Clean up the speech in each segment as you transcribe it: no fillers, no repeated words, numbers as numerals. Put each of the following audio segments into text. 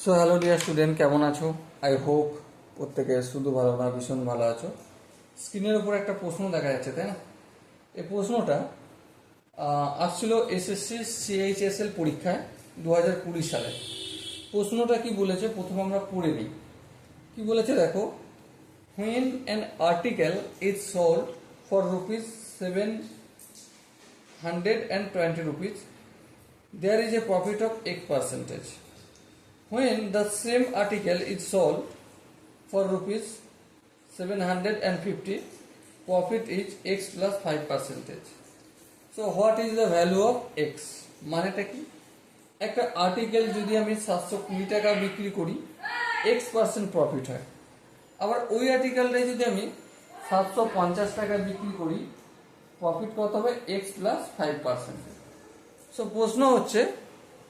So hello dear student, কেমন আছো? I hope প্রত্যেকে শুধু ভালো না ভীষণ ভালো আছো। স্ক্রিনের উপর একটা প্রশ্ন দেখা যাচ্ছে, তাই না? এই প্রশ্নটা আসছিল এসএসসি সিএইচএসএল পরীক্ষায় 2020 সালে। প্রশ্নটা কি বলেছে প্রথমে আমরা পড়ে নিই। কি বলেছে দেখো, when an article is sold for rupees 720 rupees, there is a profit of X percentage. When the same article is sold for rupees 750, profit is X plus 5%. So what is the value of X? মানেটা কি? একটা article যদি আমি 720 টাকা বিক্রি করি, X% profit হয়। আবার ওই আর্টিকেলটাই যদি আমি 750 টাকা বিক্রি করি, প্রফিট কত হবে? X plus 5%. সো প্রশ্ন হচ্ছে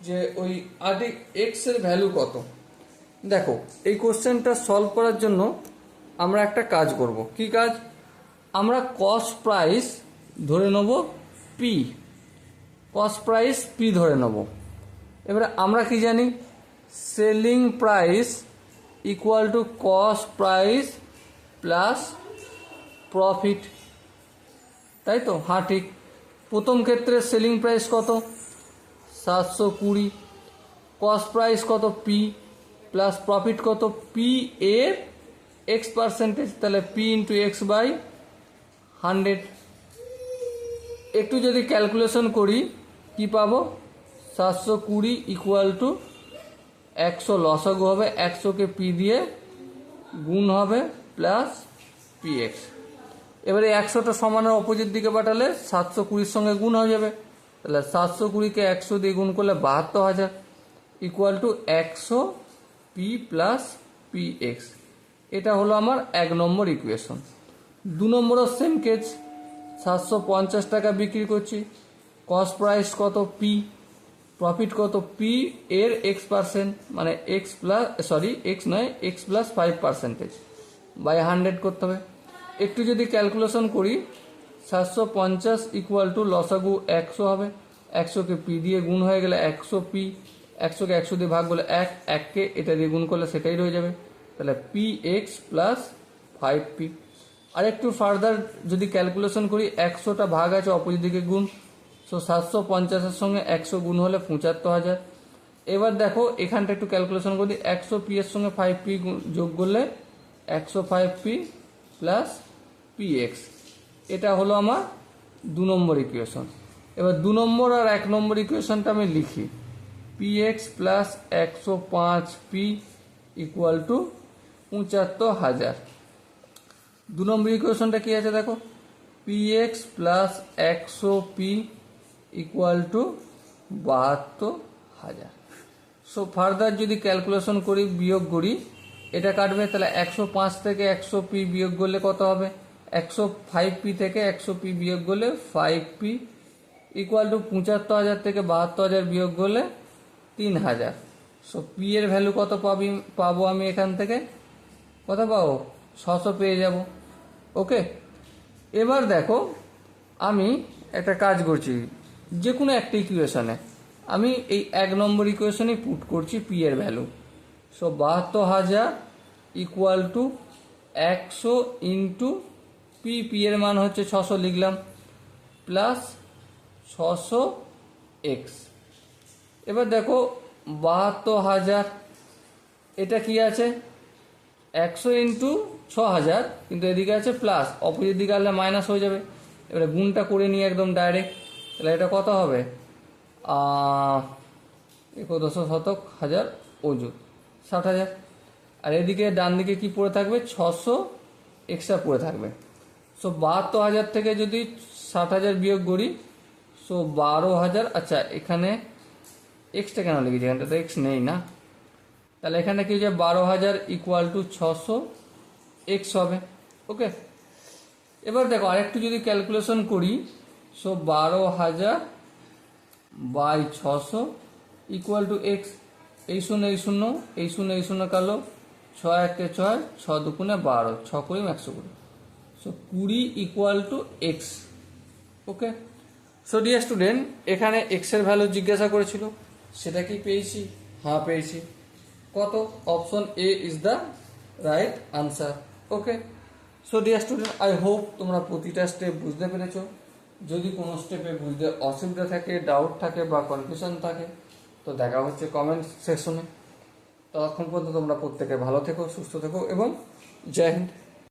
যে ওই এক্স এর ভ্যালু কত। দেখো, এই কোশ্চেনটা সলভ করার জন্য আমরা একটা কাজ করব। কি কাজ? আমরা কস্ট প্রাইস ধরে নেব পি, কস্ট প্রাইস পি ধরে নেব। এবারে আমরা কি জানি? Selling price equal to cost price plus profit, তাই তো? হ্যাঁ, ঠিক। প্রথম ক্ষেত্রে সেলিং প্রাইস কত? 720। কস্ট প্রাইস কত? পি প্লাস প্রফিট কত? পি এর এক্স পার্সেন্টেজ, তাহলে পি ইন্টু এক্স বাই 100। একটু যদি ক্যালকুলেশন করি কি পাবো? 720 ইকুয়াল টু 100 লসাগু হবে, 100কে পি দিয়ে গুণ হবে প্লাস পি এক্স। এবারে 100টা সমানের অপোজিট দিকে পাঠালে 720 সঙ্গে গুণ হয়ে যাবে, তাহলে 720কে 100 দিয়ে গুণ করলে 72,000 equal to 100 P plus P x. এটা হলো আমার 1 নম্বর ইকুয়েশন। 2 নম্বরও সেম কেস, 750 টাকা বিক্রি করছি, কস্ট প্রাইস কত? পি, প্রফিট কত? পি এর এক্স পার্সেন্ট, মানে এক্স প্লাস এক্স নয়, এক্স প্লাস 5% বাই 100 করতে হবে। একটু যদি ক্যালকুলেশন করি, 750 ইকুয়াল টু লসাগু 100 হবে, 100কে পি দিয়ে গুণ হয়ে গেলে 100 পি, 100কে 100 দিয়ে ভাগ করলে 1কে এটা দিয়ে গুণ করলে সেটাই রয়ে যাবে, তাহলে পি এক্স প্লাস 5পি। আর একটু ফার্দার যদি ক্যালকুলেশন করি, 100টা ভাগ আছে অপোজিট দিকে গুণ, সো 750-এর সঙ্গে 100 গুণ হলে 75,000। এবার দেখো এখানটা একটু ক্যালকুলেশন করি, 100 পি এর সঙ্গে 5পি যোগ করলে 105পি প্লাস পি এক্স। এটা হলো আমার 2 নম্বর ইকুয়েশন। এবার 2 নম্বর আর 1 নম্বর ইকুয়েশনটা আমি লিখি, পি এক্স প্লাস 105পি ইকুয়াল টু 75,000। 2 নম্বর ইকুয়েশনটা কি আছে দেখো, পি এক্স প্লাস 100পি ইকুয়াল টু 72,000। সো ফার্দার যদি ক্যালকুলেশন করি, বিয়োগ করি, এটা কাটবে, তাহলে 105 থেকে 100পি বিয়োগ করলে কত হবে? 105পি থেকে 100পি বিয়োগ করলে 5পি ইকুয়াল টু 75,000 থেকে 72,000 বিয়োগ করলে 3,000। সো পি এর ভ্যালু কত পাবো আমি এখান থেকে? কত পাবো? 600 পেয়ে যাব। ওকে, এবার দেখো আমি একটা কাজ করছি, যে কোনো একটা ইকুয়েশনে আমি এই 1 নম্বর ইকুয়েশনে পুট করছি পি এর value. So 72,000 equal to 100 into P, P এর মান হচ্ছে 600 লিখলাম, প্লাস 600 এক্স। এবার দেখো 72,000, এটা কি আছে? 100 ইন্টু 6,000, কিন্তু এদিকে আছে প্লাস, অপোজিট দিকে আসলে মাইনাস হয়ে যাবে। এবারে গুণটা করে নিই একদম ডাইরেক্ট, তাহলে এটা কত হবে? 11 হাজার অযুত 60,000। আর এদিকে ডান দিকে কি পড়ে থাকবে? 600 এক্সট্রা পড়ে থাকবে। সো 72,000 থেকে যদি 60,000 বিয়োগ করি, সো 12,000। আচ্ছা, এখানে এক্সটা কেন লিখেছি? এখানটা তো এক্স নেই না, তাহলে এখানে কি হচ্ছে? 12,000 ইকুয়াল টু 600 এক্স হবে। ওকে, এবার দেখো আরেকটু যদি ক্যালকুলেশন করি, so 12,000 by 600 equal to x. এই শূন্য এই শূন্য, এই শূন্য এই শূন্য কালো, 6 1 6, 6 2 12, 6 করে 120। So 20 equal to x. Okay, so dear student, এখানে এক্স এর ভ্যালু জিজ্ঞাসা করেছিল, সেটা কি পেয়েছি? হ্যাঁ পেয়েছি। কত? Option A is the right answer. Okay, so dear student, I hope তোমরা প্রতিটা স্টেপ বুঝতে পেরেছো। যদি কোনো স্টেপে বুঝতে অসুবিধা থাকে, ডাউট থাকে বা কনফিউশন থাকে, তো দেখা হচ্ছে কমেন্ট সেকশনে। ততক্ষণ পর্যন্ত তোমরা প্রত্যেকে ভালো থেকো, সুস্থ থেকো এবং জয় হিন্দ।